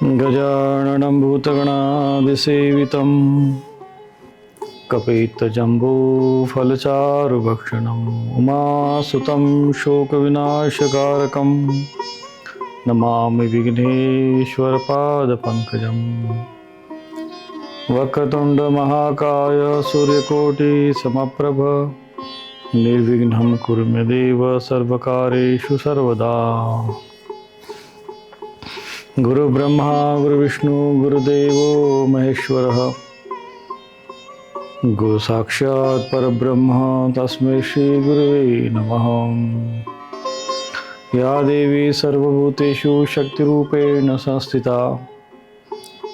गजाननं भूतगणादिसेवितं कपित्तजम्बूफलचारुभक्षणम् उमासुतं शोकविनाशकारकं नमामि विघ्नेश्वरपादपङ्कजम्। वक्रतुण्डमहाकाय सूर्यकोटिसमप्रभ निर्विघ्नं कुरु मे देव सर्वकार्येषु सर्वदा। गुरु ब्रह्मा गुरु विष्णु गुरुदेवो महेश्वरः गुरु साक्षात् परब्रह्म तस्मै श्री गुरुवे नमः। या देवी सर्वभूतेषु शक्तिरूपेण संस्थिता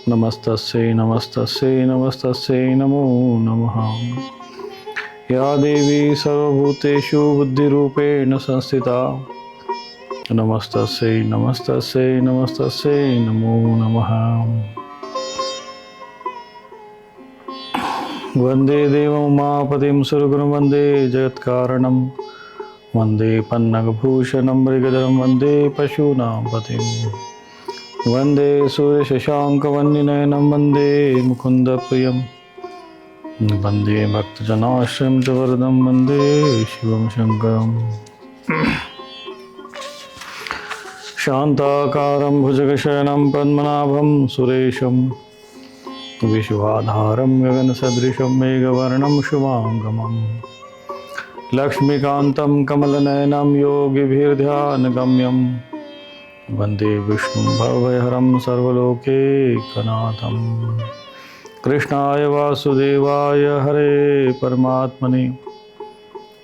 नमस्तस्यै नमस्तस्यै नमस्तस्यै नमो नमः। या देवी सर्वभूतेषु बुद्धिरूपेण संस्थिता नमस्तस्यै नमस्तस्यै नमस्तस्यै नमो नमः। वन्दे देवं उमापतिं सुरगुरुं वन्दे जगत्कारणं वन्दे पन्नगभूषणं मृगधरं वन्दे पशूनां पतिं वन्दे सूर्यशशाङ्कवन्निनयनं वन्दे मुकुन्दप्रियं वन्दे भक्तजनाश्रयं च वरदं वन्दे शिवं शङ्करम्। शान्ताकारं भुजगशयनं पद्मनाभं सुरेशं विश्वाधारं गगनसदृशं मेघवर्णं शुभांगमं लक्ष्मीकान्तं कमलनयनं योगिभिर्ध्यानगम्यं वन्दे विष्णुं भवभयहरं सर्वलोकैकनाथं। कृष्णाय वासुदेवाय हरे परमात्मने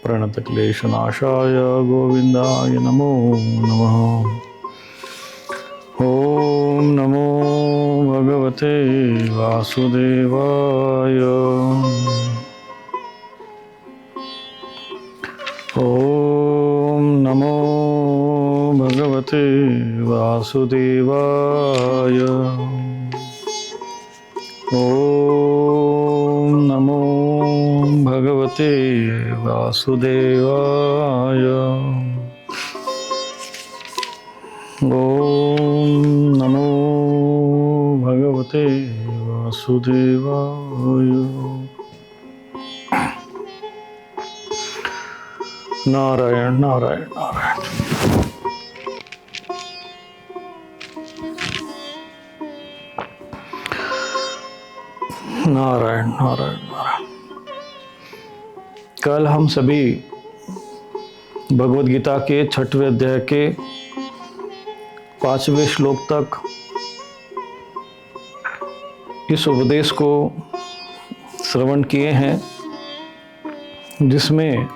प्रणतक्लेशनाशाय गोविन्दाय नमो नमः। ओम नमो भगवते वासुदेवाय। ओम नमो भगवते वासुदेवाय। ओम नमो भगवते वासुदेवाय। ओम नमो भगवते वासुदेवाय। नारायण नारायण नारायण। नारायण नारायण नारायण। कल हम सभी भगवद गीता के 6वें अध्याय के 5वें श्लोक तक इस उपदेश को श्रवण किए हैं, जिसमें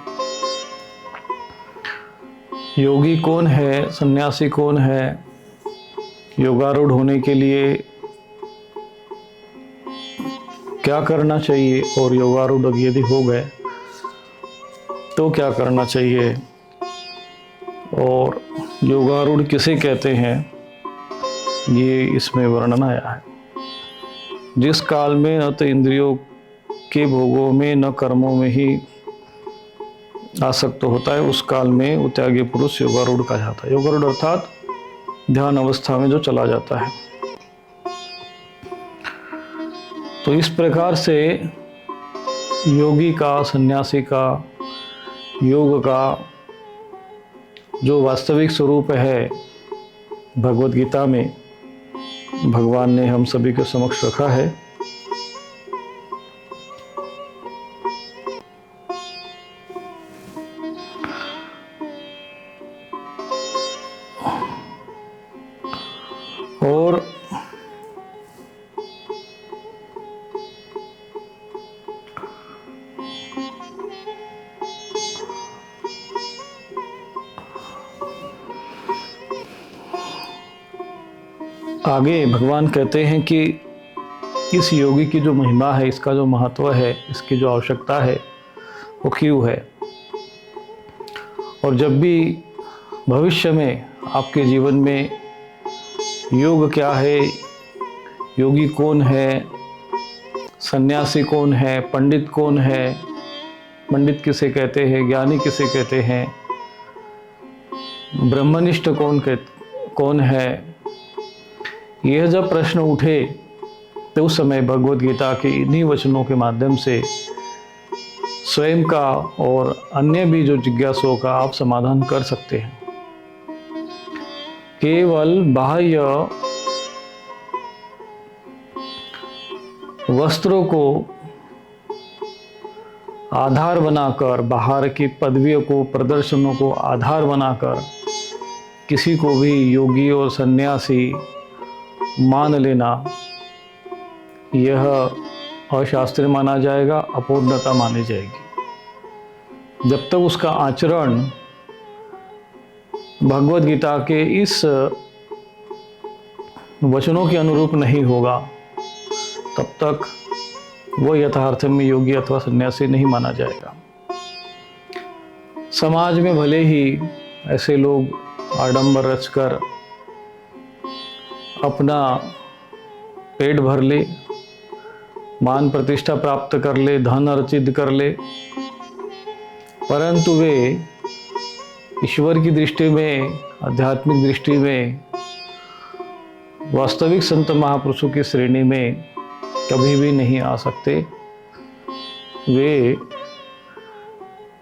योगी कौन है, सन्यासी कौन है, योगारूढ़ होने के लिए क्या करना चाहिए और योगारूढ़ यदि हो गए तो क्या करना चाहिए, और योगारूढ़ किसे कहते हैं, ये इसमें वर्णन आया है। जिस काल में न तो इंद्रियों के भोगों में न कर्मों में ही आसक्त होता है, उस काल में वो त्यागी पुरुष योगारूढ़ कहा जाता है। योगारूढ़ अर्थात ध्यान अवस्था में जो चला जाता है। तो इस प्रकार से योगी का, सन्यासी का, योग का जो वास्तविक स्वरूप है भगवद गीता में भगवान ने हम सभी के समक्ष रखा है। और आगे भगवान कहते हैं कि इस योगी की जो महिमा है, इसका जो महत्व है, इसकी जो आवश्यकता है वो क्यों है, और जब भी भविष्य में आपके जीवन में योग क्या है, योगी कौन है, सन्यासी कौन है, पंडित कौन है, पंडित किसे कहते हैं, ज्ञानी किसे कहते हैं, ब्रह्मनिष्ठ कौन है, यह जब प्रश्न उठे तो उस समय भगवत गीता के इन्हीं वचनों के माध्यम से स्वयं का और अन्य भी जो जिज्ञासुओं का आप समाधान कर सकते हैं। केवल बाह्य वस्त्रों को आधार बनाकर, बाहर की पदवियों को, प्रदर्शनों को आधार बनाकर किसी को भी योगी और सन्यासी मान लेना, यह अशास्त्रीय माना जाएगा, अपूर्णता मानी जाएगी। जब तक उसका आचरण भगवत गीता के इस वचनों के अनुरूप नहीं होगा, तब तक वो यथार्थ में योगी अथवा सन्यासी नहीं माना जाएगा। समाज में भले ही ऐसे लोग आडंबर रचकर अपना पेट भर ले, मान प्रतिष्ठा प्राप्त कर ले, धन अर्जित कर ले, परंतु वे ईश्वर की दृष्टि में, आध्यात्मिक दृष्टि में, वास्तविक संत महापुरुषों की श्रेणी में कभी भी नहीं आ सकते। वे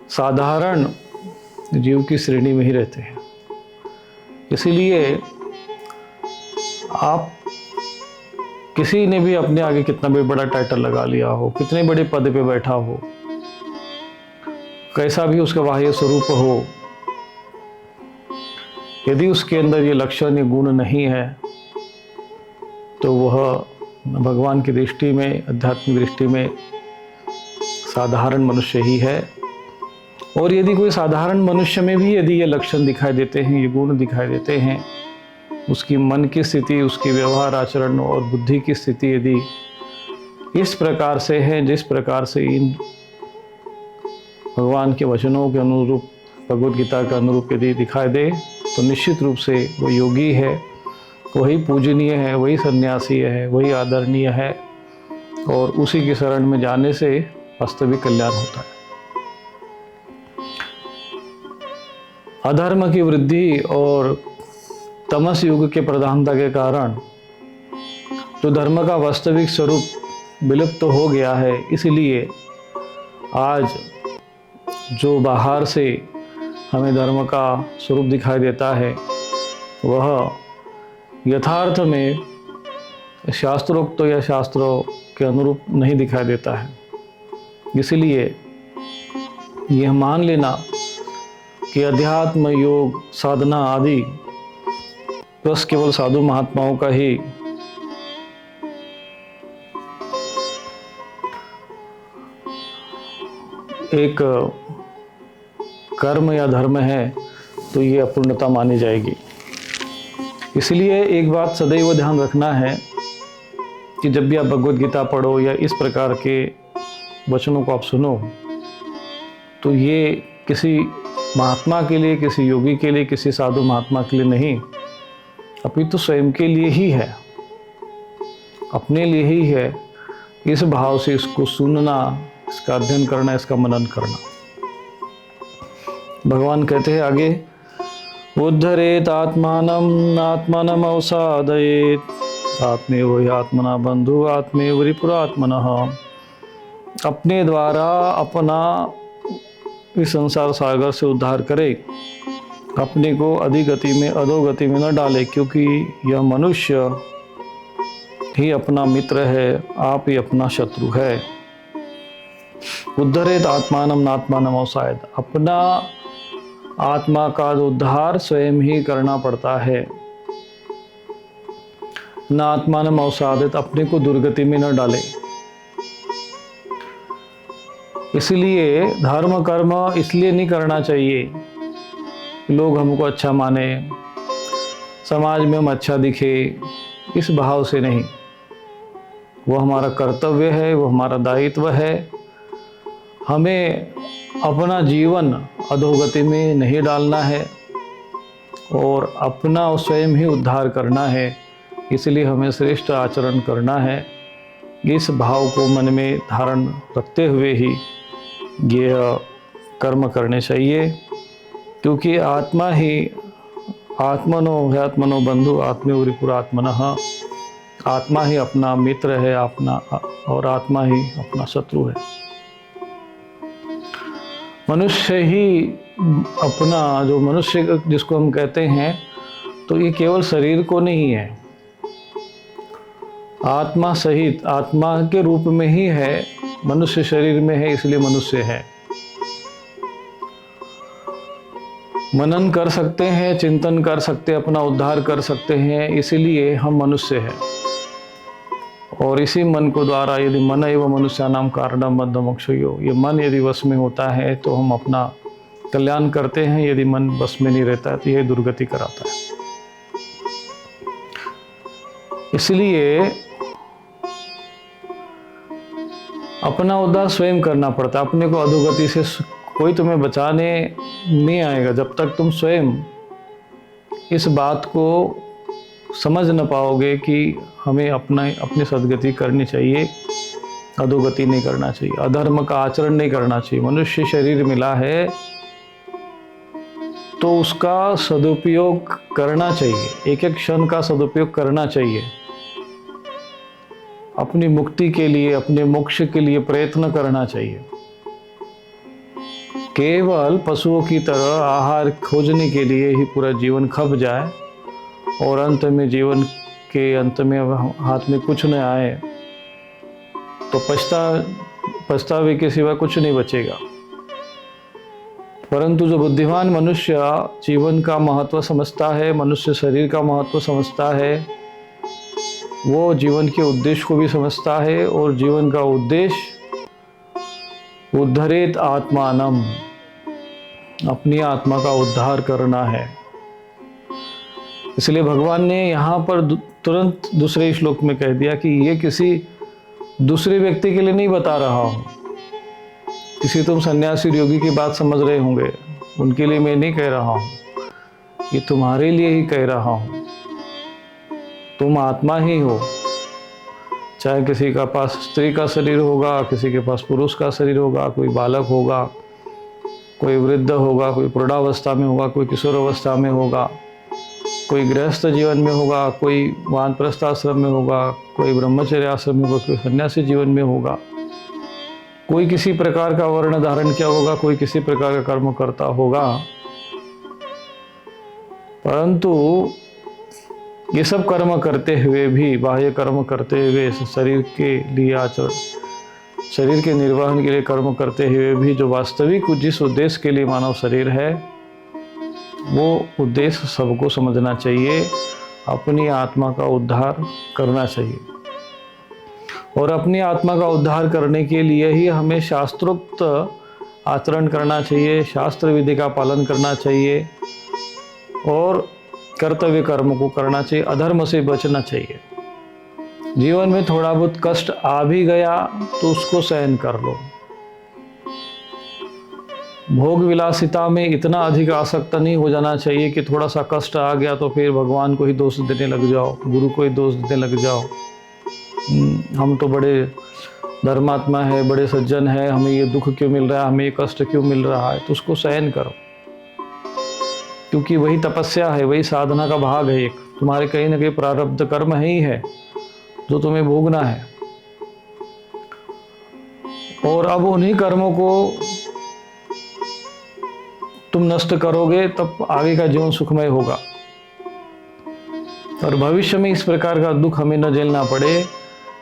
साधारण जीव की श्रेणी में ही रहते हैं। इसीलिए आप किसी ने भी अपने आगे कितना भी बड़ा टाइटल लगा लिया हो, कितने बड़े पद पे बैठा हो, कैसा भी उसका बाह्य स्वरूप हो, यदि उसके अंदर ये लक्षण, ये गुण नहीं है, तो वह भगवान की दृष्टि में, आध्यात्मिक दृष्टि में साधारण मनुष्य ही है। और यदि कोई साधारण मनुष्य में भी यदि ये लक्षण दिखाई देते हैं, ये गुण दिखाई देते हैं, उसकी मन की स्थिति, उसकी व्यवहार आचरण और बुद्धि की स्थिति यदि इस प्रकार से है, जिस प्रकार से इन भगवान के वचनों के अनुरूप, भगवत गीता के अनुरूप यदि दिखाई दे, तो निश्चित रूप से वो योगी है, वही पूजनीय है, वही सन्यासी है, वही आदरणीय है, और उसी की शरण में जाने से वास्तविक कल्याण होता है। अधर्म की वृद्धि और तमस युग के प्रधानता के कारण जो धर्म का वास्तविक स्वरूप विलुप्त तो हो गया है, इसलिए आज जो बाहर से हमें धर्म का स्वरूप दिखाई देता है, वह यथार्थ में शास्त्रोक्त या शास्त्रों के अनुरूप नहीं दिखाई देता है। इसलिए यह मान लेना कि अध्यात्म, योग, साधना आदि बस केवल साधु महात्माओं का ही एक कर्म या धर्म है, तो ये अपूर्णता मानी जाएगी। इसलिए एक बात सदैव ध्यान रखना है कि जब भी आप भगवत गीता पढ़ो या इस प्रकार के वचनों को आप सुनो, तो ये किसी महात्मा के लिए, किसी योगी के लिए, किसी साधु महात्मा के लिए नहीं, अपितु स्वयं के लिए ही है, अपने लिए ही है। इस भाव से इसको सुनना, इसका अध्ययन करना, इसका मनन करना। भगवान कहते हैं आगे, उद्धरेत आत्मानम आत्मानम अवसादयेत आत्मेव हि आत्मना बंधु आत्मेव रिपुरात्मनः। अपने द्वारा अपना इस संसार सागर से उद्धार करे, अपने को अधोगति में अधोगति में न डाले, क्योंकि यह मनुष्य ही अपना मित्र है, आप ही अपना शत्रु है। उद्धरेत आत्मानम आत्मानम अवसादयेत, अपना आत्मा का उद्धार स्वयं ही करना पड़ता है। न आत्मानम अवसादयेत, अपने को दुर्गति में न डाले। इसलिए धर्म कर्म इसलिए नहीं करना चाहिए लोग हमको अच्छा माने, समाज में हम अच्छा दिखे, इस भाव से नहीं। वो हमारा कर्तव्य है, वो हमारा दायित्व है। हमें अपना जीवन अधोगति में नहीं डालना है और अपना स्वयं ही उद्धार करना है। इसलिए हमें श्रेष्ठ आचरण करना है। इस भाव को मन में धारण रखते हुए ही ये कर्म करने चाहिए, क्योंकि आत्मा ही आत्मनो ह्यात्मनो बंधु आत्मेव रिपुरात्मनः। आत्मा ही अपना मित्र है और आत्मा ही अपना शत्रु है। मनुष्य ही अपना, जो मनुष्य जिसको हम कहते हैं, तो ये केवल शरीर को नहीं है, आत्मा सहित आत्मा के रूप में ही है। मनुष्य शरीर में है इसलिए मनुष्य है। मनन कर सकते हैं, चिंतन कर सकते हैं, अपना उद्धार कर सकते हैं, इसीलिए हम मनुष्य हैं। और इसी मन को द्वारा यदि मन एवं मनुष्यानां कारणं बद्ध मोक्षयो, ये मन यदि वश में होता है तो हम अपना कल्याण करते हैं, यदि मन वश में नहीं रहता है तो यह दुर्गति कराता है। इसलिए अपना उद्धार स्वयं करना पड़ता है। अपने को अधोगति से कोई तुम्हें बचाने नहीं आएगा जब तक तुम स्वयं इस बात को समझ न पाओगे कि हमें अपनी सद्गति करनी चाहिए, अधोगति नहीं करना चाहिए, अधर्म का आचरण नहीं करना चाहिए। मनुष्य शरीर मिला है तो उसका सदुपयोग करना चाहिए, एक एक क्षण का सदुपयोग करना चाहिए। अपनी मुक्ति के लिए, अपने मोक्ष के लिए प्रयत्न करना चाहिए। केवल पशुओं की तरह आहार खोजने के लिए ही पूरा जीवन खप जाए और अंत में, जीवन के अंत में हाथ में कुछ न आए तो पछतावे के सिवा कुछ नहीं बचेगा। परंतु जो बुद्धिमान मनुष्य जीवन का महत्व समझता है, मनुष्य शरीर का महत्व समझता है, वो जीवन के उद्देश्य को भी समझता है और जीवन का उद्देश्य उद्धरेत आत्मानम, अपनी आत्मा का उद्धार करना है। इसलिए भगवान ने यहाँ पर तुरंत दूसरे श्लोक में कह दिया कि ये किसी दूसरे व्यक्ति के लिए नहीं बता रहा हूँ। किसी तुम सन्यासी योगी की बात समझ रहे होंगे, उनके लिए मैं नहीं कह रहा हूँ, ये तुम्हारे लिए ही कह रहा हूँ। तुम आत्मा ही हो, चाहे किसी का पास स्त्री का शरीर होगा, किसी के पास पुरुष का शरीर होगा, कोई बालक होगा, कोई वृद्ध होगा, कोई प्रौढ़ावस्था में होगा, कोई किशोरावस्था में होगा, कोई गृहस्थ जीवन में होगा, कोई वानप्रस्थ आश्रम में होगा, कोई ब्रह्मचर्य आश्रम में होगा, कोई सन्यासी जीवन में होगा, कोई किसी प्रकार का वर्ण धारण किया होगा, कोई किसी प्रकार का कर्म करता होगा। परंतु ये सब कर्म करते हुए भी, बाह्य कर्म करते हुए, शरीर के लिए आचरण, शरीर के निर्वहन के लिए कर्म करते हुए भी, जो वास्तविक जिस उद्देश्य के लिए मानव शरीर है वो उद्देश्य सबको समझना चाहिए। अपनी आत्मा का उद्धार करना चाहिए और अपनी आत्मा का उद्धार करने के लिए ही हमें शास्त्रोक्त आचरण करना चाहिए, शास्त्र विधि का पालन करना चाहिए और कर्तव्य कर्म को करना चाहिए, अधर्म से बचना चाहिए। जीवन में थोड़ा बहुत कष्ट आ भी गया तो उसको सहन कर लो। भोग विलासिता में इतना अधिक आसक्त नहीं हो जाना चाहिए कि थोड़ा सा कष्ट आ गया तो फिर भगवान को ही दोष देने लग जाओ, गुरु को ही दोष देने लग जाओ। हम तो बड़े धर्मात्मा है, बड़े सज्जन है, हमें ये दुख क्यों मिल रहा है, हमें ये कष्ट क्यों मिल रहा है। तो उसको सहन करो, क्योंकि वही तपस्या है, वही साधना का भाग है। एक तुम्हारे कहीं ना कहीं प्रारब्ध कर्म ही है जो तुम्हें भोगना है। और अब उन्हीं कर्मों को तुम नष्ट करोगे तब आगे का जीवन सुखमय होगा और भविष्य में इस प्रकार का दुख हमें न झेलना पड़े।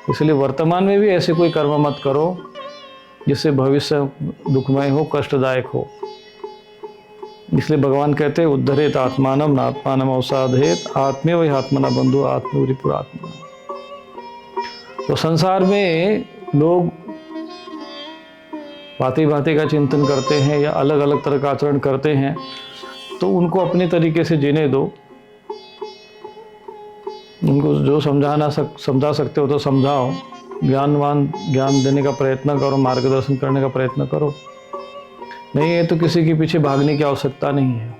इसलिए वर्तमान में भी ऐसे कोई कर्म मत करो जिससे भविष्य दुखमय हो, कष्टदायक हो। इसलिए भगवान कहते हैं उद्धरेत आत्मानम नात्मानम अवसाधेत आत्मेव हि आत्मना बंधु आत्मेव रिपुरात्मना। तो संसार में लोग भांति भांति का चिंतन करते हैं या अलग अलग तरह का आचरण करते हैं, तो उनको अपने तरीके से जीने दो। उनको जो समझा सकते हो तो समझाओ, ज्ञान देने का प्रयत्न करो, मार्गदर्शन करने का प्रयत्न करो। नहीं है तो किसी के पीछे भागने की आवश्यकता नहीं है,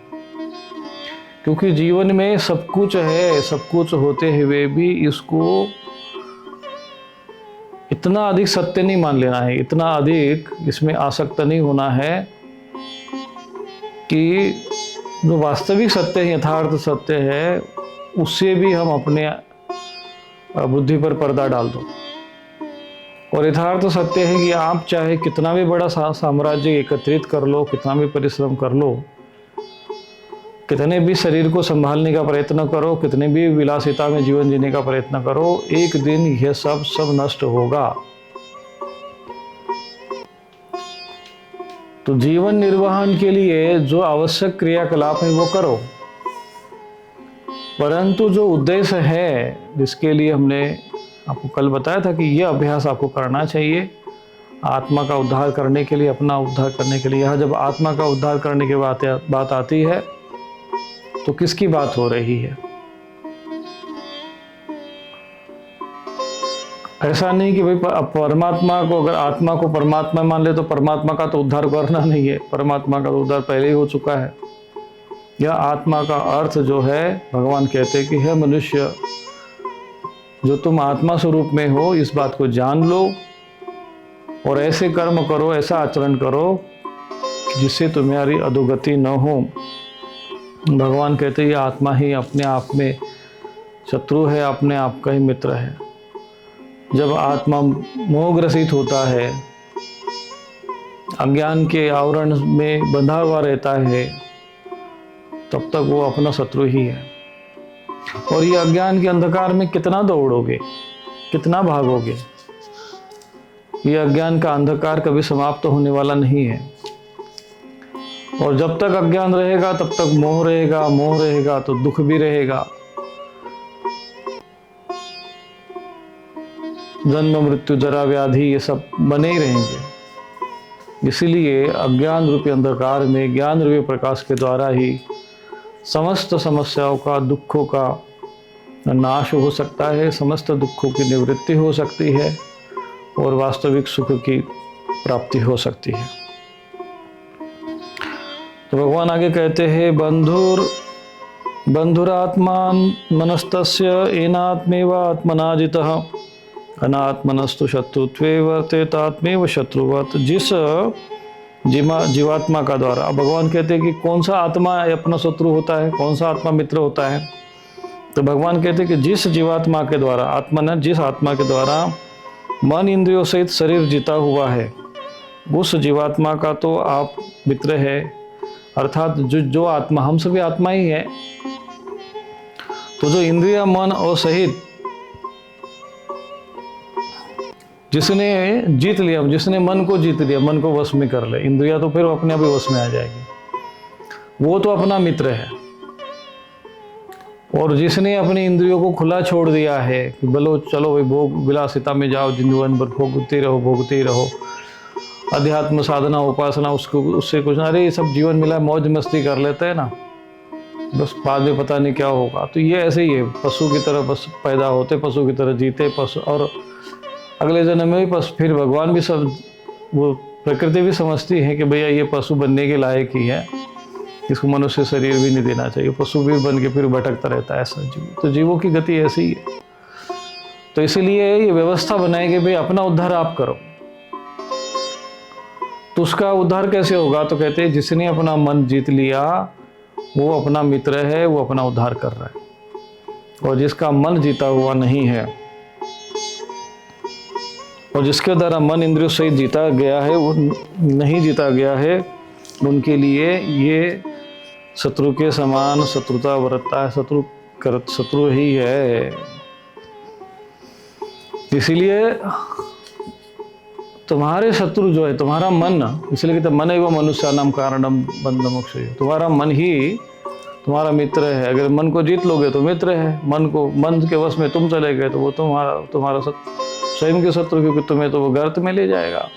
क्योंकि जीवन में सब कुछ है। सब कुछ होते हुए भी इसको इतना अधिक सत्य नहीं मान लेना है, इतना अधिक इसमें आसक्त नहीं होना है कि जो वास्तविक सत्य है, यथार्थ सत्य है, उससे भी हम अपने बुद्धि पर पर्दा डाल दो। और यथार्थ सत्य है कि आप चाहे कितना भी बड़ा साम्राज्य एकत्रित कर लो, कितना भी परिश्रम कर लो, कितने भी शरीर को संभालने का प्रयत्न करो, कितने भी विलासिता में जीवन जीने का प्रयत्न करो, एक दिन यह सब नष्ट होगा। तो जीवन निर्वहन के लिए जो आवश्यक क्रियाकलाप है वो करो, परंतु जो उद्देश्य है जिसके लिए हमने आपको कल बताया था कि यह अभ्यास आपको करना चाहिए आत्मा का उद्धार करने के लिए, अपना उद्धार करने के लिए। यहाँ जब आत्मा का उद्धार करने की बात आती है तो किसकी बात हो रही है? ऐसा नहीं कि भाई परमात्मा को, अगर आत्मा को परमात्मा मान ले तो परमात्मा का तो उद्धार करना नहीं है, परमात्मा का तो उद्धार पहले ही हो चुका है। यह आत्मा का अर्थ जो है, भगवान कहते हैं कि हे मनुष्य, जो तुम आत्मा स्वरूप में हो इस बात को जान लो और ऐसे कर्म करो, ऐसा आचरण करो जिससे तुम्हारी अधोगति न हो। भगवान कहते हैं ये आत्मा ही अपने आप में शत्रु है, अपने आप का ही मित्र है। जब आत्मा मोहग्रसित होता है, अज्ञान के आवरण में बंधा हुआ रहता है, तब तक वो अपना शत्रु ही है। और ये अज्ञान के अंधकार में कितना दौड़ोगे, कितना भागोगे? ये अज्ञान का अंधकार कभी समाप्त होने वाला नहीं है। और जब तक अज्ञान रहेगा तब तक मोह रहेगा, मोह रहेगा तो दुख भी रहेगा। जन्म मृत्यु जरा व्याधि ये सब बने ही रहेंगे। इसीलिए अज्ञान रूपी अंधकार में ज्ञान रूपी प्रकाश के द्वारा ही समस्त समस्याओं का, दुखों का नाश हो सकता है, समस्त दुखों की निवृत्ति हो सकती है और वास्तविक सुख की प्राप्ति हो सकती है। तो भगवान आगे कहते हैं, बंधुरात्मान मनस्तस्य एनात्मेव आत्मनाजितः अनात्मनस्तु शत्रुत्वे वर्तेतात्मेव शत्रुवत्। जिस जीवात्मा का द्वारा, भगवान कहते हैं कि कौन सा आत्मा अपना शत्रु होता है, कौन सा आत्मा मित्र होता है? तो भगवान कहते हैं कि जिस जीवात्मा के द्वारा, आत्मा ने जिस आत्मा के द्वारा मन इंद्रियों सहित शरीर जीता हुआ है, उस जीवात्मा का तो आप मित्र है। अर्थात जो आत्मा, हम सभी आत्मा ही है, तो जो इंद्रिया मन और सहित जिसने जीत लिया, जिसने मन को जीत लिया, मन को वश में कर ले, इंद्रिया तो फिर अपने आप ही वश में आ जाएगी, वो तो अपना मित्र है। और जिसने अपनी इंद्रियों को खुला छोड़ दिया है कि बोलो चलो भाई भोग विलासिता में जाओ, जीवन भर भोगते रहो, अध्यात्म साधना उपासना उससे कुछ ना, अरे ये सब जीवन मिला मौज मस्ती कर लेते हैं ना, बस बाद में पता नहीं क्या होगा। तो ये ऐसे ही है, पशु की तरह बस पैदा होते, पशु की तरह जीते, पशु, और अगले जन्म में भी पशु। फिर भगवान भी सब, वो प्रकृति भी समझती है कि भैया ये पशु बनने के लायक ही है, इसको मनुष्य शरीर भी नहीं देना चाहिए, पशु भी बन के फिर भटकता रहता है ऐसा जीव। तो जीवों की गति ऐसी ही है। तो इसीलिए ये व्यवस्था बनाई कि भाई अपना उद्धार आप करो। तो उसका उद्धार कैसे होगा? तो कहते हैं जिसने अपना मन जीत लिया वो अपना मित्र है, वो अपना उद्धार कर रहा है। और जिसका मन जीता हुआ नहीं है और जिसके द्वारा मन इंद्रियों सहित जीता गया है, वो नहीं जीता गया है, उनके लिए ये शत्रु के समान शत्रुता बरतता है, शत्रु ही है। इसीलिए तुम्हारे शत्रु जो है तुम्हारा मन, इसलिए कहते मन एवं मनुष्यानां कारणम बंध मोक्ष। तुम्हारा मन ही तुम्हारा मित्र है। अगर मन को जीत लोगे तो मित्र है, मन के वश में तुम चले गए तो वो तुम्हारा स्वयं के शत्रु, क्योंकि तुम्हें तो वो गर्त में ले जाएगा।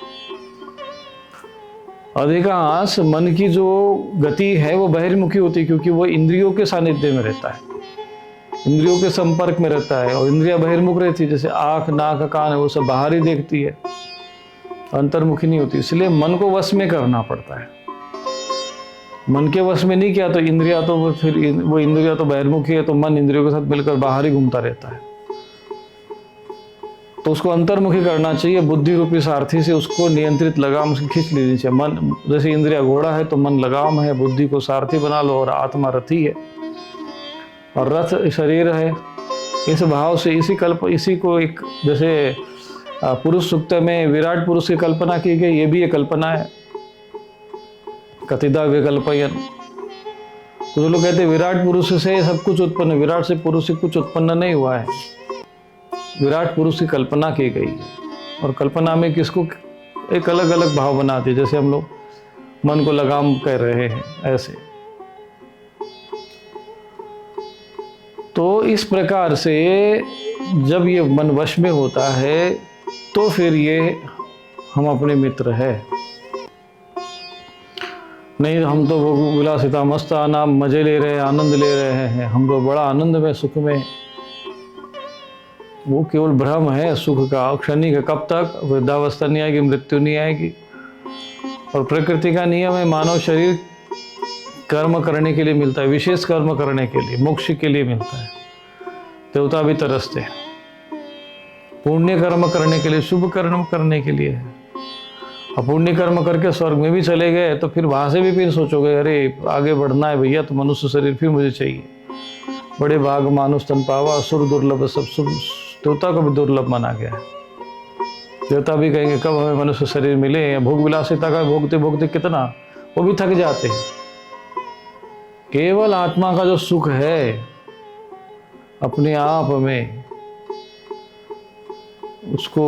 अधिकांश मन की जो गति है वो बहिर्मुखी होती है, क्योंकि वो इंद्रियों के सानिध्य में रहता है, इंद्रियों के संपर्क में रहता है। और इंद्रिया बहिर्मुख रहती है, जैसे आँख नाक कान है, वो सब बाहर ही देखती है, अंतर्मुखी नहीं होती। इसलिए मन को वश में करना पड़ता है। मन के वश में नहीं किया तो इंद्रिया तो वो इंद्रिया तो बहिर्मुखी है, तो मन इंद्रियों के साथ मिलकर बाहर ही घूमता रहता है। तो उसको अंतर्मुखी करना चाहिए। बुद्धि रूपी सारथी से उसको नियंत्रित लगाम उसकी खींच लेनी चाहिए। मन जैसे इंद्रिया घोड़ा है तो मन लगाम है, बुद्धि को सारथी बना लो और आत्मा रथी है और रथ शरीर है। इस भाव से इसी को एक जैसे पुरुष सूक्त में विराट पुरुष की कल्पना की गई, ये भी एक कल्पना है। कथिता विकल्पयन, कुछ लोग कहते हैं विराट पुरुष से सब कुछ उत्पन्न, विराट से पुरुष से कुछ उत्पन्न नहीं हुआ है। विराट पुरुष की कल्पना की गई है और कल्पना में किसको एक अलग अलग भाव बनाती है, जैसे हम लोग मन को लगाम कर रहे हैं ऐसे। तो इस प्रकार से जब ये मन वश में होता है तो फिर ये हम अपने मित्र है। नहीं हम तो विलासिता मस्ताना मजे ले रहे हैं, आनंद ले रहे हैं, हम तो बड़ा आनंद में सुख में, वो केवल भ्रम है सुख का, क्षणिक है। कब तक? वृद्धावस्था नहीं आएगी, मृत्यु नहीं आएगी। और प्रकृति का नियम है मानव शरीर कर्म करने के लिए मिलता है, विशेष कर्म करने के लिए, मोक्ष के लिए मिलता है। देवता भी तरसते हैं, पुण्य कर्म करने के लिए, शुभ कर्म करने के लिए है। अब पुण्य कर्म करके स्वर्ग में भी चले गए तो फिर वहां से भी फिर सोचोगे अरे आगे बढ़ना है भैया, तो मनुष्य शरीर फिर मुझे चाहिए। बड़े भाग मानुष तन पावा, असुर दुर्लभ सब सुख। देवता को भी दुर्लभ माना गया है। देवता भी कहेंगे कब हमें मनुष्य शरीर मिले। भोग विलासिता का भोगते भोगते कितना वो भी थक जाते हैं। केवल आत्मा का जो सुख है अपने आप में, उसको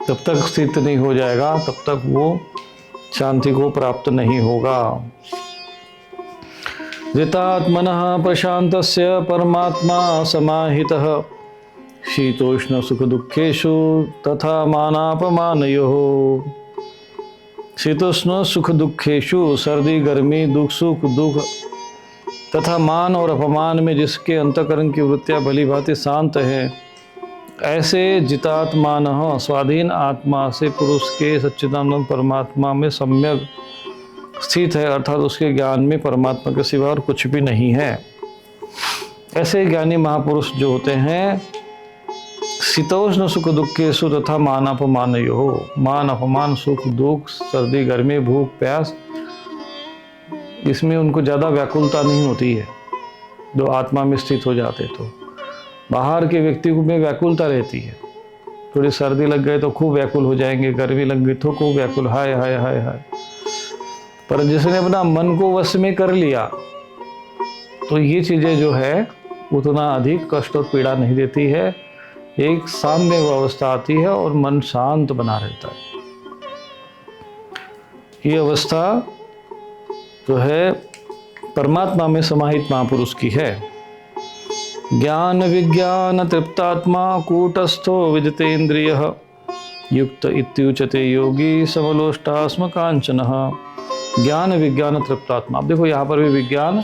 जब तक स्थित नहीं हो जाएगा तब तक वो शांति को प्राप्त नहीं होगा। जितात्मनः प्रशान्तस्य परमात्मा समाहितः शीतोष्ण सुख दुखेषु तथा मानापमानयोः। शीतोष्ण सुख दुखेषु, सर्दी गर्मी दुख सुख दुख तथा मान और अपमान में जिसके अंतःकरण की वृत्तियां भली भांति शांत है, ऐसे जितात्मान स्वाधीन आत्मा से पुरुष के सच्चिदानंद परमात्मा में सम्यक स्थित है, अर्थात उसके ज्ञान में परमात्मा के सिवा और कुछ भी नहीं है। ऐसे ज्ञानी महापुरुष जो होते हैं, शीतोष्ण सुख दुखेषु तथा मान अपमानयोः, मान अपमान सुख दुख सर्दी गर्मी भूख प्यास, इसमें उनको ज़्यादा व्याकुलता नहीं होती है। जो आत्मा में स्थित हो जाते तो बाहर के व्यक्ति में व्याकुलता रहती है। थोड़ी सर्दी लग गई तो खूब व्याकुल हो जाएंगे, गर्मी लग गई तो खूब व्याकुल, हाय हाय हाय हाय। पर जिसने अपना मन को वश में कर लिया तो ये चीज़ें जो है उतना अधिक कष्ट और पीड़ा नहीं देती है। एक साम्य अवस्था आती है और मन शांत बना रहता है। ये अवस्था जो है परमात्मा में समाहित महापुरुष की है। ज्ञान विज्ञान तृप्तात्मा कूटस्थो विजितेन्द्रियः युक्त इत्युच्यते योगी समलोष्टास्म कांचनः। ज्ञान विज्ञान तृप्तात्मा, अब देखो यहाँ पर भी विज्ञान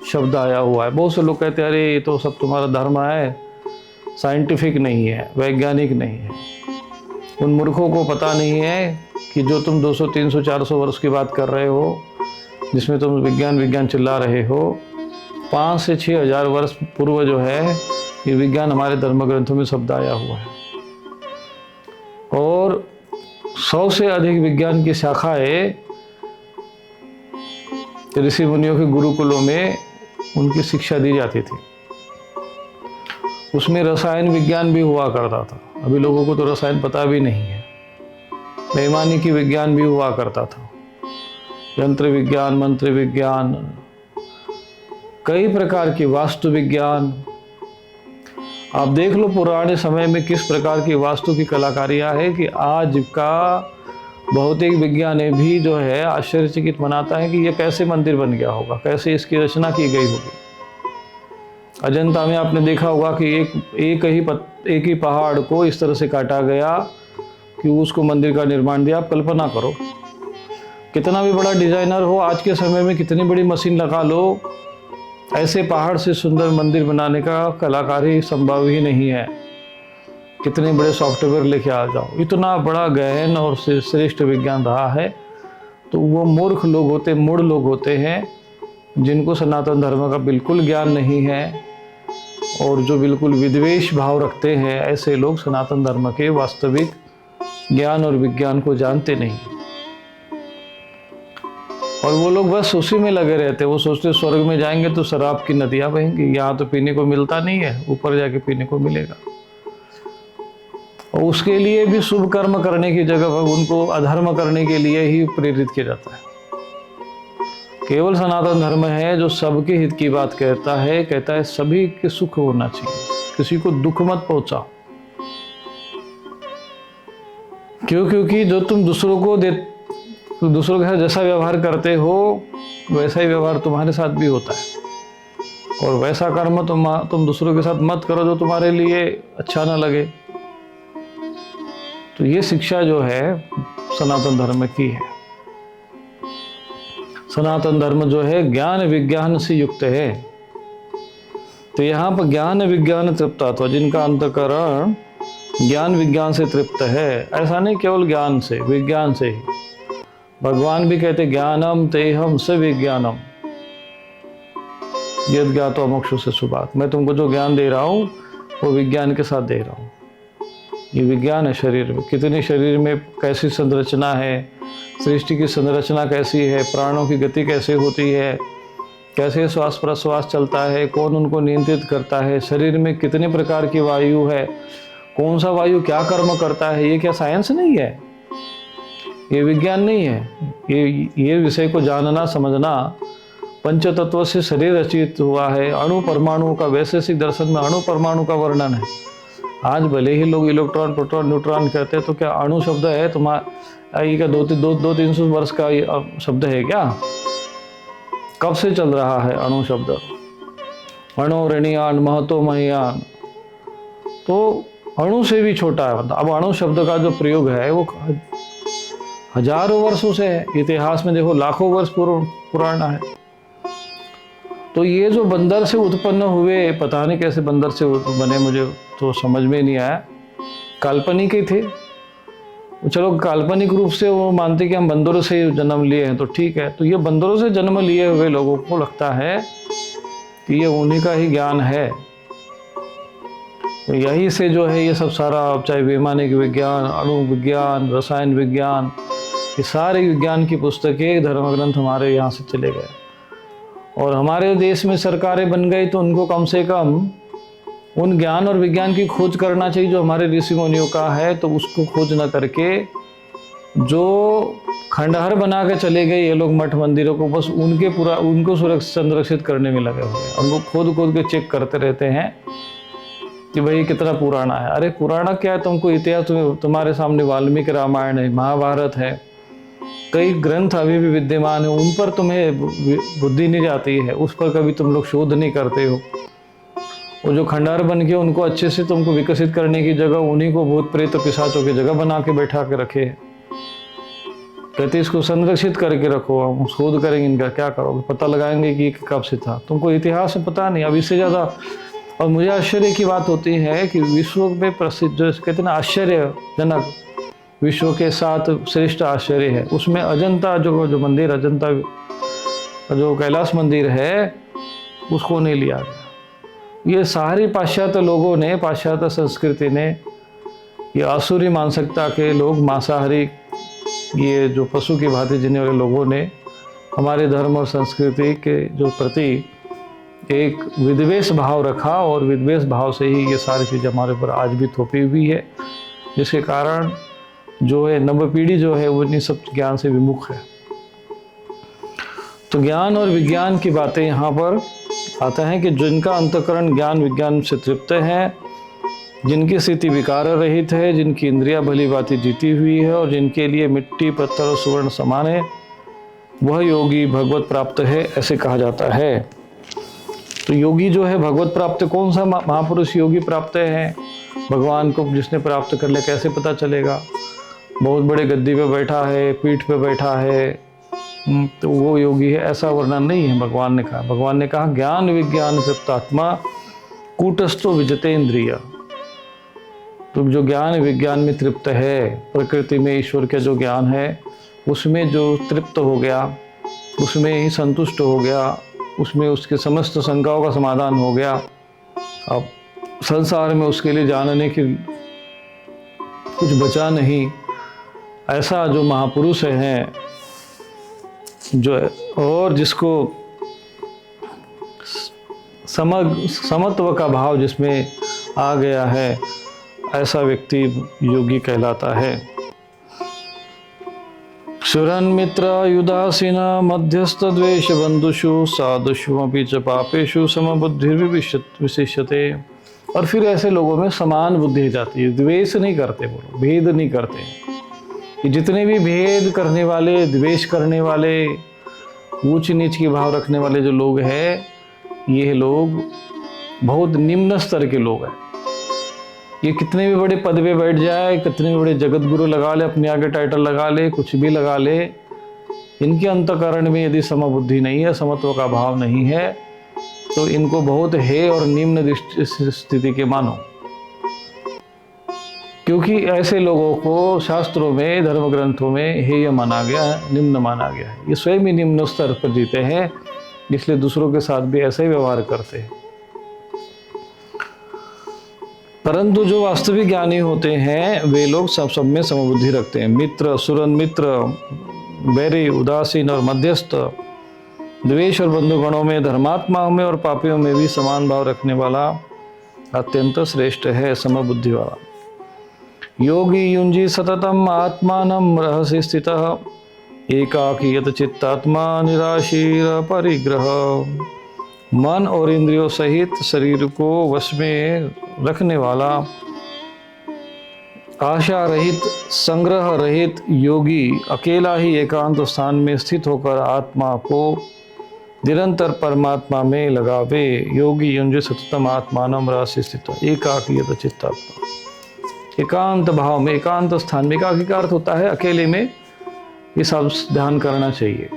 शब्द आया हुआ है। बहुत से लोग कहते हैं अरे ये तो सब तुम्हारा धर्म है, साइंटिफिक नहीं है, वैज्ञानिक नहीं है। उन मूर्खों को पता नहीं है कि जो तुम 200 300 400 वर्ष की बात कर रहे हो, जिसमें तुम विज्ञान विज्ञान चिल्ला रहे हो, 5 से 6 हज़ार वर्ष पूर्व जो है ये विज्ञान हमारे धर्म ग्रंथों में शब्द आया हुआ है। और 100 से अधिक विज्ञान की शाखाएं ऋषि मुनियों के गुरुकुलों में उनकी शिक्षा दी जाती थी। उसमें रसायन विज्ञान भी हुआ करता था। अभी लोगों को तो रसायन पता भी नहीं है। वैमानिकी विज्ञान भी हुआ करता था, यंत्र विज्ञान, मंत्र विज्ञान, कई प्रकार की वास्तु विज्ञान। आप देख लो पुराने समय में किस प्रकार की वास्तु की कलाकारियाँ है कि आज का भौतिक विज्ञान भी जो है आश्चर्यचकित बनाता है कि ये कैसे मंदिर बन गया होगा, कैसे इसकी रचना की गई होगी। अजंता में आपने देखा होगा कि एक ही पहाड़ को इस तरह से काटा गया कि उसको मंदिर का निर्माण दिया। आप कल्पना करो, कितना भी बड़ा डिजाइनर हो, आज के समय में कितनी बड़ी मशीन लगा लो, ऐसे पहाड़ से सुंदर मंदिर बनाने का कलाकारी संभव ही नहीं है। कितने बड़े सॉफ्टवेयर लेके आ जाओ, इतना बड़ा गहन और श्रेष्ठ विज्ञान रहा है। तो वो मूर्ख लोग होते, मूढ़ लोग होते हैं, जिनको सनातन धर्म का बिल्कुल ज्ञान नहीं है, और जो बिल्कुल विद्वेष भाव रखते हैं, ऐसे लोग सनातन धर्म के वास्तविक ज्ञान और विज्ञान को जानते नहीं। और वो लोग बस उसी में लगे रहते। वो सोचते स्वर्ग में जाएंगे तो शराब की नदियां बहेंगी, यहाँ तो पीने को मिलता नहीं है, ऊपर जाके पीने को मिलेगा। और उसके लिए भी शुभ कर्म करने की जगह उनको अधर्म करने के लिए ही प्रेरित किया जाता है। केवल सनातन धर्म है जो सबके हित की बात कहता है सभी के सुख होना चाहिए, किसी को दुख मत पहुंचाओ। क्योंकि जो तुम दूसरों के साथ जैसा व्यवहार करते हो वैसा ही व्यवहार तुम्हारे साथ भी होता है। और वैसा कर्म तुम दूसरों के साथ मत करो जो तुम्हारे लिए अच्छा ना लगे। तो ये शिक्षा जो है सनातन धर्म की है। सनातन धर्म जो है ज्ञान विज्ञान से युक्त है। तो यहाँ पर ज्ञान विज्ञान तृप्तात्व, जिनका अंतःकरण ज्ञान विज्ञान से तृप्त है। ऐसा नहीं केवल ज्ञान से, विज्ञान से ही। भगवान भी कहते ज्ञानम तेहम स विज्ञानम यद ज्ञातो मोक्षो से शुभात्। मैं तुमको जो ज्ञान दे रहा हूँ वो विज्ञान के साथ दे रहा हूँ। ये विज्ञान है शरीर में, कितनी शरीर में कैसी संरचना है, सृष्टि की संरचना कैसी है, प्राणों की गति कैसे होती है, कैसे श्वास प्रश्वास चलता है, कौन उनको नियंत्रित करता है, शरीर में कितने प्रकार की वायु है, कौन सा वायु क्या कर्म करता है। ये क्या साइंस नहीं है? ये विज्ञान नहीं है। ये विषय को जानना समझना। पंच तत्व से शरीर रचित हुआ है। अणु परमाणु का वैशेषिक दर्शन में अणु परमाणु का वर्णन है। आज भले ही लोग इलेक्ट्रॉन प्रोटॉन न्यूट्रॉन कहते हैं, तो क्या अणु शब्द है तुम्हारा? ये क्या 200-300 वर्ष का शब्द है क्या? कब से चल रहा है अणु शब्द? अणु ऋणियान महतो महियान, तो अणु से भी छोटा है। मतलब अब अणु शब्द का जो प्रयोग है वो हजारों वर्षों से है। इतिहास में देखो लाखों वर्ष पुराना है। तो ये जो बंदर से उत्पन्न हुए, पता नहीं कैसे बंदर से बने, मुझे तो समझ में नहीं आया। काल्पनिक ही थे। चलो काल्पनिक रूप से वो मानते कि हम बंदरों से जन्म लिए हैं, तो ठीक है। तो ये बंदरों से जन्म लिए हुए लोगों को लगता है कि ये उन्हीं का ही ज्ञान है। तो यही से जो है ये सब सारा, चाहे वैमानिक विज्ञान, अणु विज्ञान, रसायन विज्ञान, ये सारे विज्ञान की पुस्तकें, धर्म ग्रंथ हमारे यहाँ से चले गए। और हमारे देश में सरकारें बन गई तो उनको कम से कम उन ज्ञान और विज्ञान की खोज करना चाहिए जो हमारे ऋषि मुनियों का है। तो उसको खोज न करके जो खंडहर बना के चले गए ये लोग मठ मंदिरों को, बस उनको सुरक्षित संरक्षित करने में लगे हुए हैं। उनको खोद के चेक करते रहते हैं कि भाई कितना पुराना है। अरे पुराना क्या है, तुमको इतिहास, तुम्हारे सामने वाल्मीकि रामायण है, महाभारत है, कई ग्रंथ अभी भी विद्यमान है। उन पर तुम्हें बुद्धि नहीं जाती है, उस पर कभी तुम लोग शोध नहीं करते हो। वो जो खंडहर बन के उनको अच्छे से तुमको विकसित करने की जगह उन्हीं को भूत प्रेत पिशाचों की जगह बना के बैठा के रखे। कहते इसको संरक्षित करके रखो, हम शोध करेंगे, इनका क्या करोगे, पता लगाएंगे कि कब से था। तुमको इतिहास में पता नहीं। अब इससे ज़्यादा और मुझे आश्चर्य की बात होती है कि विश्व में प्रसिद्ध, जो कहते हैं ना आश्चर्यजनक, विश्व के 7 श्रेष्ठ आश्चर्य है, उसमें अजंता जो मंदिर, अजंता जो कैलाश मंदिर है, उसको नहीं लिया गया। ये सारी पाश्चात्य लोगों ने, पाश्चात्य संस्कृति ने, ये आसुरी मानसिकता के लोग, मांसाहारी, ये जो पशु की भांति जीने वाले लोगों ने हमारे धर्म और संस्कृति के जो प्रति एक विद्वेष भाव रखा। और विद्वेष भाव से ही ये सारी चीज़ हमारे ऊपर आज भी थोपी हुई है, जिसके कारण जो है नव पीढ़ी जो है वो इन्हीं सब ज्ञान से विमुख है। तो ज्ञान और विज्ञान की बातें यहाँ पर आता है कि जिनका अंतःकरण ज्ञान विज्ञान से तृप्त है, जिनकी स्थिति विकार रहित है, जिनकी इंद्रियां भली भांति जीती हुई है और जिनके लिए मिट्टी पत्थर और सुवर्ण समान है, वह योगी भगवत प्राप्त है, ऐसे कहा जाता है। तो योगी जो है भगवत प्राप्त, कौन सा महापुरुष योगी प्राप्त है? भगवान को जिसने प्राप्त कर लिया, कैसे पता चलेगा? बहुत बड़े गद्दी पे बैठा है, पीठ पे बैठा है, तो वो योगी है, ऐसा वर्णन नहीं है भगवान ने कहा। भगवान ने कहा ज्ञान विज्ञान तृप्तात्मा कूटस्थो विजते इंद्रिय। तो जो ज्ञान विज्ञान में तृप्त है, प्रकृति में ईश्वर का जो ज्ञान है उसमें जो तृप्त हो गया, उसमें ही संतुष्ट हो गया, उसमें उसके समस्त शंकाओं का समाधान हो गया, अब संसार में उसके लिए जानने की कुछ बचा नहीं। ऐसा जो महापुरुष है जो और जिसको समत्व का भाव जिसमें आ गया है, ऐसा व्यक्ति योगी कहलाता है। सुरन मित्र युदासीन मध्यस्थ द्वेष बंधुषु साधुषु अपि च पापेषु समबुद्धिर्विशिष्यते। और फिर ऐसे लोगों में समान बुद्धि जाती है, द्वेष नहीं करते, बोलो भेद नहीं करते। कि जितने भी भेद करने वाले, द्वेष करने वाले, ऊंच नीच की भाव रखने वाले जो लोग हैं, ये लोग बहुत निम्न स्तर के लोग हैं। ये कितने भी बड़े पद पे बैठ जाए, कितने भी बड़े जगत गुरु लगा ले, अपने आगे टाइटल लगा ले, कुछ भी लगा ले, इनके अंतःकरण में यदि समबुद्धि नहीं है, समत्व का भाव नहीं है, तो इनको बहुत हे और निम्न स्थिति के मानो। क्योंकि ऐसे लोगों को शास्त्रों में, धर्म ग्रंथों में हेय माना गया है, निम्न माना गया है। ये स्वयं ही निम्न स्तर पर जीते हैं, इसलिए दूसरों के साथ भी ऐसे ही व्यवहार करते हैं। परंतु जो वास्तविक ज्ञानी होते हैं वे लोग सब में समबुद्धि रखते हैं। मित्र, सुरन मित्र, बैरी, उदासीन और मध्यस्थ, द्वेष और बंधुगणों में, धर्मात्माओं में और पापियों में भी समान भाव रखने वाला अत्यंत श्रेष्ठ है, समबुद्धि वाला। योगी युंजी सततम आत्मानं रहसि स्थितः एकाकी यत चित्तात्मा निराशीर परिग्रह। मन और इंद्रियों सहित शरीर को वश में रखने वाला, आशा रहित, संग्रह रहित योगी अकेला ही एकांत स्थान में स्थित होकर आत्मा को निरंतर परमात्मा में लगावे। योगी युंज सततम आत्मानं रहसि स्थितः एकाकी यत चित्तात्मा। एकांत भाव में, एकांत स्थान में, एकाकी का अर्थ होता है अकेले में, ये सब ध्यान करना चाहिए।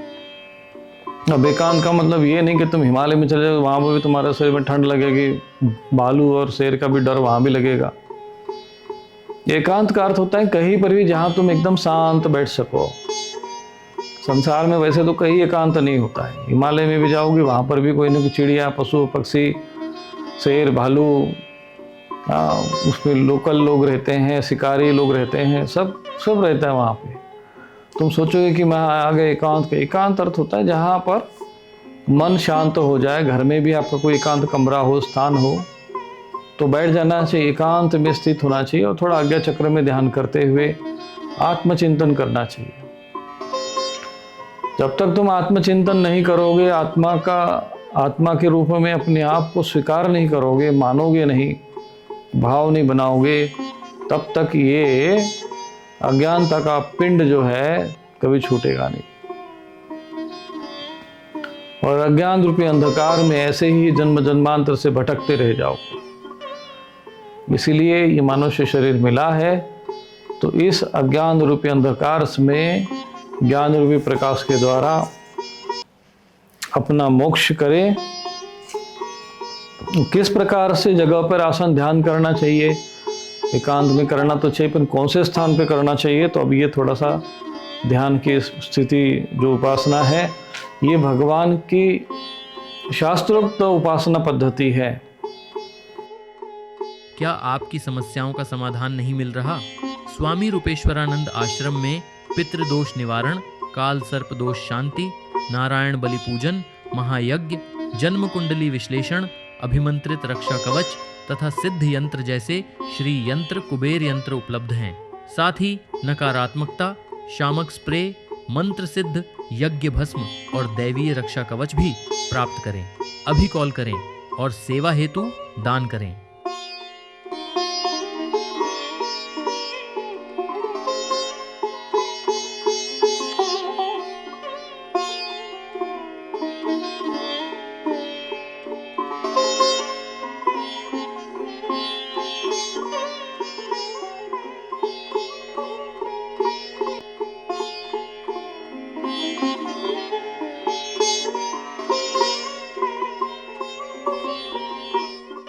अब एकांत का मतलब ये नहीं कि तुम हिमालय में चले जाओ, वहाँ पर भी तुम्हारे शरीर में ठंड लगेगी, भालू और शेर का भी डर वहाँ भी लगेगा। एकांत का अर्थ होता है कहीं पर भी जहाँ तुम एकदम शांत बैठ सको। संसार में वैसे तो कहीं एकांत नहीं होता है। हिमालय में भी जाओगे, वहाँ पर भी कोई ना कोई चिड़िया, पशु पक्षी, शेर, भालू, उसमें लोकल लोग रहते हैं, शिकारी लोग रहते हैं, सब रहता है वहाँ पे। तुम सोचोगे कि मैं आ गए एकांत। एकांत अर्थ होता है जहाँ पर मन शांत हो जाए। घर में भी आपका कोई एकांत कमरा हो, स्थान हो, तो बैठ जाना चाहिए, एकांत में स्थित होना चाहिए और थोड़ा आज्ञा चक्र में ध्यान करते हुए आत्मचिंतन करना चाहिए। जब तक तुम आत्मचिंतन नहीं करोगे, आत्मा के रूप में अपने आप को स्वीकार नहीं करोगे, मानोगे नहीं, भाव नहीं बनाओगे, तब तक ये अज्ञानता का पिंड जो है कभी छूटेगा नहीं। और अज्ञान रूपी अंधकार में ऐसे ही जन्म जन्मांतर से भटकते रह जाओगे। इसीलिए ये मनुष्य शरीर मिला है, तो इस अज्ञान रूपी अंधकार में ज्ञान रूपी प्रकाश के द्वारा अपना मोक्ष करें। किस प्रकार से जगह पर आसन ध्यान करना चाहिए, एकांत में करना तो चाहिए, पर कौन से स्थान पे करना चाहिए, तो अब ये थोड़ा सा ध्यान की स्थिति जो उपासना है, ये भगवान की शास्त्रोक्त उपासना पद्धति है। क्या आपकी समस्याओं का समाधान नहीं मिल रहा? स्वामी रूपेश्वरानंद आश्रम में पितृदोष निवारण, काल सर्प दोष शांति, नारायण बलि पूजन, महायज्ञ, जन्म कुंडली विश्लेषण, अभिमंत्रित रक्षा कवच तथा सिद्ध यंत्र जैसे श्री यंत्र, कुबेर यंत्र उपलब्ध हैं। साथ ही नकारात्मकता, शामक स्प्रे, मंत्र सिद्ध यज्ञ भस्म और दैवीय रक्षा कवच भी प्राप्त करें। अभी कॉल करें और सेवा हेतु दान करें।